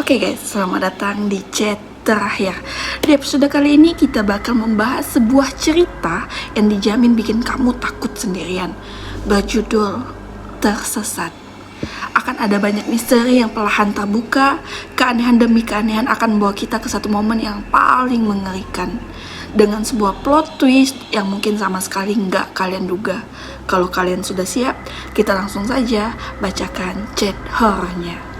Oke guys, selamat datang di chat terakhir. Di episode kali ini kita bakal membahas sebuah cerita yang dijamin bikin kamu takut sendirian. Berjudul Tersesat. Akan ada banyak misteri yang perlahan terbuka, keanehan demi keanehan akan membawa kita ke satu momen yang paling mengerikan. Dengan sebuah plot twist yang mungkin sama sekali nggak kalian duga. Kalau kalian sudah siap, kita langsung saja bacakan chat horornya.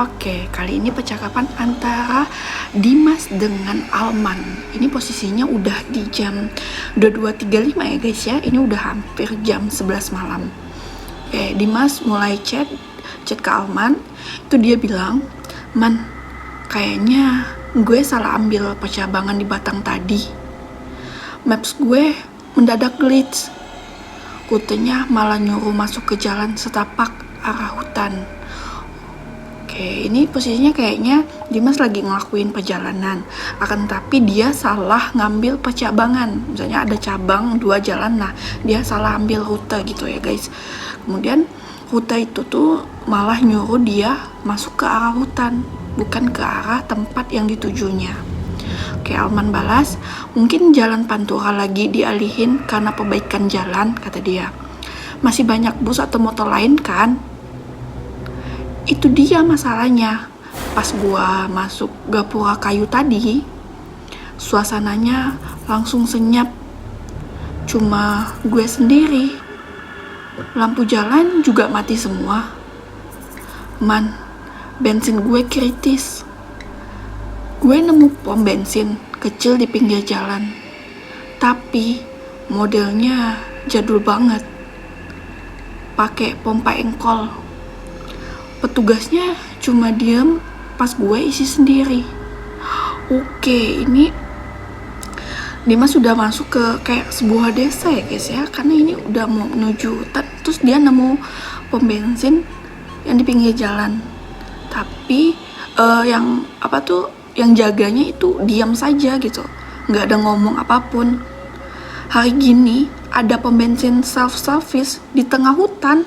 Oke, kali ini percakapan antara Dimas dengan Alman. Ini posisinya udah di jam 22.35 ya guys ya. Ini udah hampir jam 11 malam. Oke, Dimas mulai chat ke Alman. Itu dia bilang, "Man, kayaknya gue salah ambil percabangan di Batang tadi. Maps gue mendadak glitch. Rutenya malah nyuruh masuk ke jalan setapak arah hutan." Oke, ini posisinya kayaknya Dimas lagi ngelakuin perjalanan. Akan tapi dia salah ngambil percabangan. Misalnya ada cabang 2 jalan, nah dia salah ambil rute gitu ya guys. Kemudian rute itu tuh malah nyuruh dia masuk ke arah hutan, bukan ke arah tempat yang ditujunya. Oke, Alman balas, "Mungkin jalan Pantura lagi dialihin karena perbaikan jalan," kata dia. "Masih banyak bus atau motor lain kan? Itu dia masalahnya. Pas gua masuk gapura kayu tadi, suasananya langsung senyap. Cuma gue sendiri. Lampu jalan juga mati semua. Man, bensin gue kritis. Gue nemu pom bensin kecil di pinggir jalan. Tapi modelnya jadul banget. Pakai pompa engkol. Petugasnya cuma diem pas gue isi sendiri." Oke, ini Dimas sudah masuk ke kayak sebuah desa ya guys ya, karena ini udah mau menuju hutan. Terus dia nemu pom bensin yang di pinggir jalan. Tapi yang jaganya itu diam saja gitu, nggak ada ngomong apapun. Hari gini ada pom bensin self-service di tengah hutan.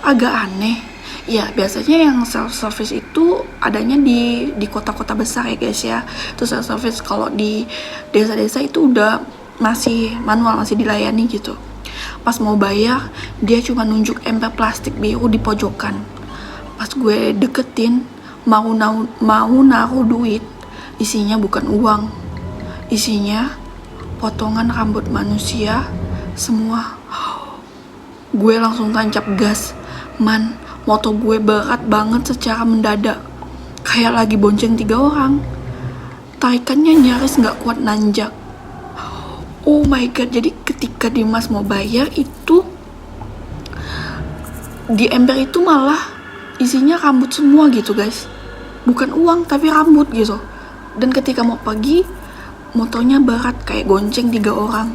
Agak aneh. Ya, biasanya yang self-service itu adanya di kota-kota besar ya guys ya. Itu self-service. Kalau di desa-desa itu udah masih manual, masih dilayani gitu. Pas mau bayar, dia cuma nunjuk ember plastik biru di pojokan. Pas gue deketin, mau naruh duit, isinya bukan uang. Isinya potongan rambut manusia semua. Gue langsung tancap gas. Man, motor gue berat banget secara mendadak, kayak lagi bonceng 3 orang. Tarikannya nyaris gak kuat nanjak. Oh my god, jadi ketika Dimas mau bayar itu, di ember itu malah isinya rambut semua gitu guys. Bukan uang tapi rambut gitu. Dan ketika mau pergi, motornya berat kayak gonceng 3 orang.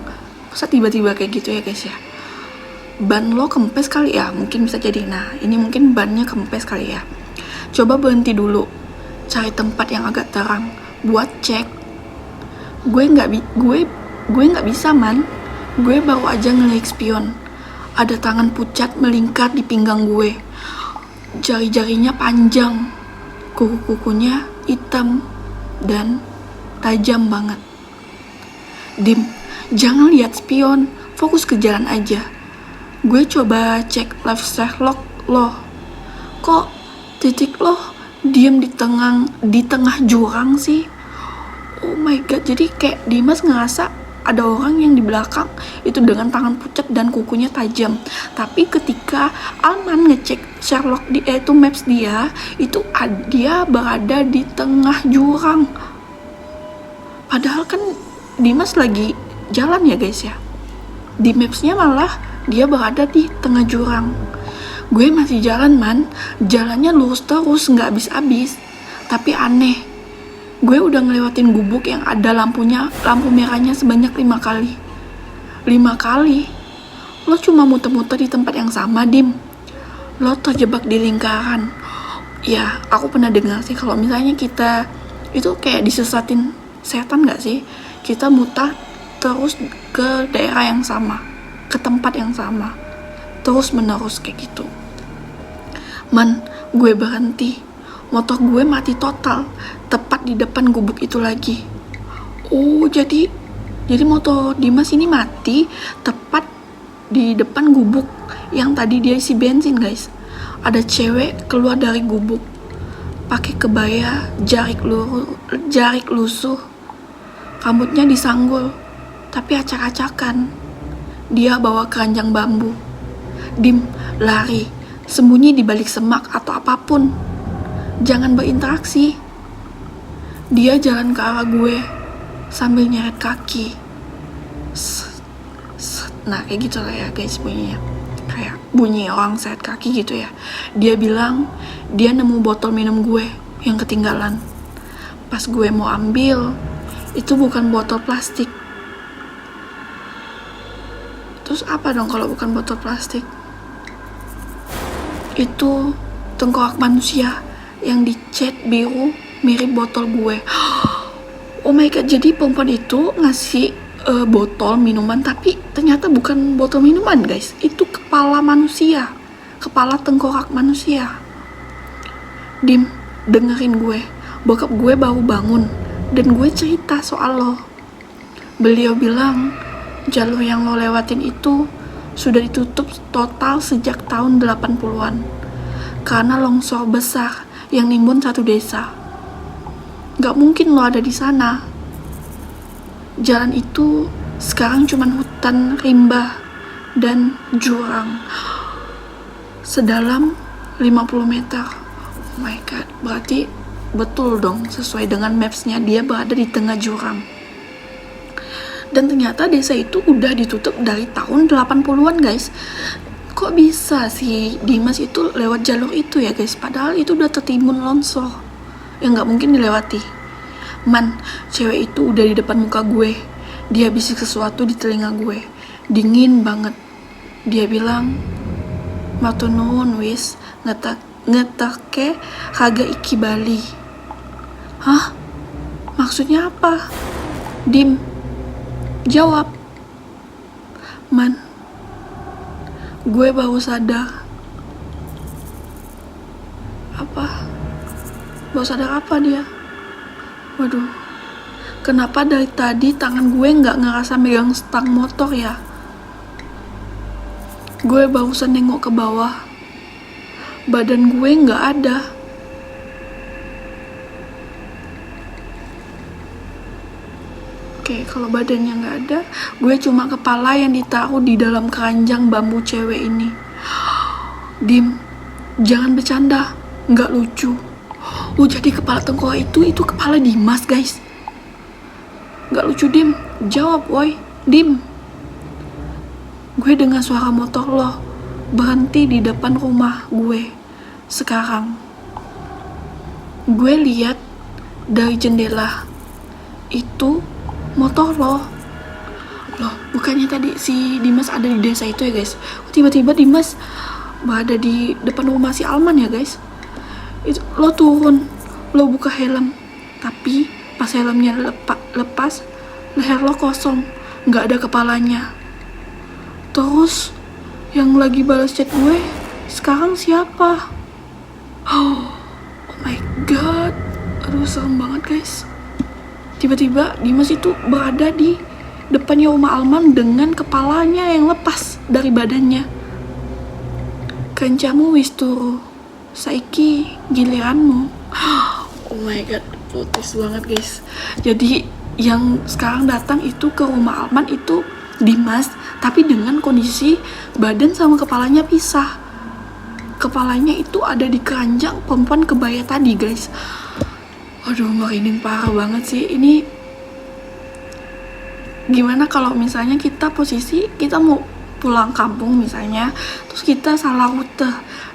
Masa tiba-tiba kayak gitu ya guys ya. Ban lo kempes kali ya, mungkin bisa jadi. Nah, ini mungkin bannya kempes kali ya. Coba berhenti dulu, cari tempat yang agak terang buat cek. Gue nggak bisa man. Gue baru aja ngelirik spion. Ada tangan pucat melingkar di pinggang gue. Jari-jarinya panjang, kuku-kukunya hitam dan tajam banget. Dim, jangan lihat spion, fokus ke jalan aja. Gue coba cek live Sherlock lo. Kok titik lo diem di tengah jurang sih? Oh my god, jadi kayak Dimas ngerasa ada orang yang di belakang itu dengan tangan pucat dan kukunya tajam. Tapi ketika Alman ngecek Sherlock itu maps dia, itu dia berada di tengah jurang. Padahal kan Dimas lagi jalan ya guys ya. Di mapsnya malah dia berada di tengah jurang. Gue masih jalan man, jalannya lurus terus, gak habis-habis. Tapi aneh, gue udah ngelewatin gubuk yang ada lampu merahnya sebanyak 5 kali. 5 kali? Lo cuma muter-muter di tempat yang sama, Dim. Lo terjebak di lingkaran. Ya, aku pernah dengar sih kalau misalnya kita itu kayak disesatin setan gak sih? Kita muter terus ke daerah yang sama, ke tempat yang sama, terus menerus kayak gitu. Man, Gue berhenti, motor gue mati total, tepat di depan gubuk itu lagi. Oh, jadi motor Dimas ini mati tepat di depan gubuk yang tadi dia isi bensin, guys. Ada cewek keluar dari gubuk, pakai kebaya, jarik lusuh, rambutnya disanggul, tapi acak-acakan. Dia bawa keranjang bambu. Dim, lari, sembunyi di balik semak atau apapun. Jangan berinteraksi. Dia jalan ke arah gue sambil nyeret kaki. Nah, kayak gitu lah ya guys bunyinya. Kayak bunyi orang seret kaki gitu ya. Dia bilang dia nemu botol minum gue yang ketinggalan. Pas gue mau ambil, itu bukan botol plastik. Terus apa dong kalau bukan botol plastik? Itu tengkorak manusia yang dicat biru mirip botol gue. Oh my god, jadi perempuan itu ngasih botol minuman, tapi ternyata bukan botol minuman guys. Itu kepala manusia, kepala tengkorak manusia. Dim, dengerin gue. Bokap gue baru bangun dan gue cerita soal lo. Beliau bilang jalur yang lo lewatin itu sudah ditutup total sejak tahun 80-an karena longsor besar yang nimbun satu desa. Gak mungkin lo ada di sana. Jalan itu sekarang cuman hutan rimba dan jurang sedalam 50 meter. Oh my god, berarti betul dong, sesuai dengan mapsnya dia berada di tengah jurang. Dan ternyata desa itu udah ditutup dari tahun 80-an guys. Kok bisa sih Dimas itu lewat jalur itu ya guys? Padahal itu udah tertimbun longsor yang gak mungkin dilewati. Man, cewek itu udah di depan muka gue. Dia bisik sesuatu di telinga gue. Dingin banget. Dia bilang, "Matur nuwun wis, ngetake haga iki Bali." Hah? Maksudnya apa? Dim, jawab. Man, gue baru sadar. Apa? Baru sadar apa dia? Waduh, kenapa dari tadi tangan gue gak ngerasa megang stang motor ya? Gue barusan nengok ke bawah. Badan gue gak ada. Oke, kalau badannya gak ada, gue cuma kepala yang ditaruh di dalam keranjang bambu cewek ini. Dim, jangan bercanda, gak lucu. Oh, jadi kepala tengkorak itu kepala Dimas guys. Gak lucu Dim, jawab woi. Dim, gue dengar suara motor lo berhenti di depan rumah gue sekarang. Gue lihat dari jendela, itu motor lo. Loh, bukannya tadi si Dimas ada di desa itu ya guys? Tiba-tiba Dimas berada di depan rumah si Alman ya guys? Itu lo turun, lo buka helm, tapi pas helmnya lepas, leher lo kosong, nggak ada kepalanya. Terus yang lagi balas chat gue sekarang siapa? Oh my god, aduh serem banget guys. Tiba-tiba Dimas itu berada di depannya rumah Alman dengan kepalanya yang lepas dari badannya. Kencamu wis turu, saiki giliranmu. Oh my god, putus banget guys. Jadi yang sekarang datang itu ke rumah Alman itu Dimas, tapi dengan kondisi badan sama kepalanya pisah. Kepalanya itu ada di keranjang perempuan kebaya tadi guys. Aduh, merinding parah banget sih. Ini gimana kalau misalnya kita posisi kita mau pulang kampung misalnya, terus kita salah rute,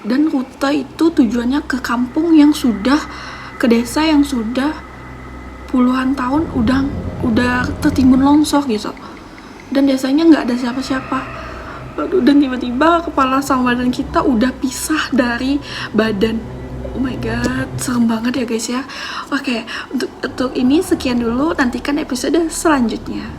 dan rute itu tujuannya ke kampung yang sudah, ke desa yang sudah puluhan tahun udah tertimbun longsor gitu, dan desanya nggak ada siapa-siapa. Aduh, dan tiba-tiba kepala sama badan kita udah pisah dari badan. Oh my god, serem banget ya guys ya. Oke, untuk ini sekian dulu, nantikan episode selanjutnya.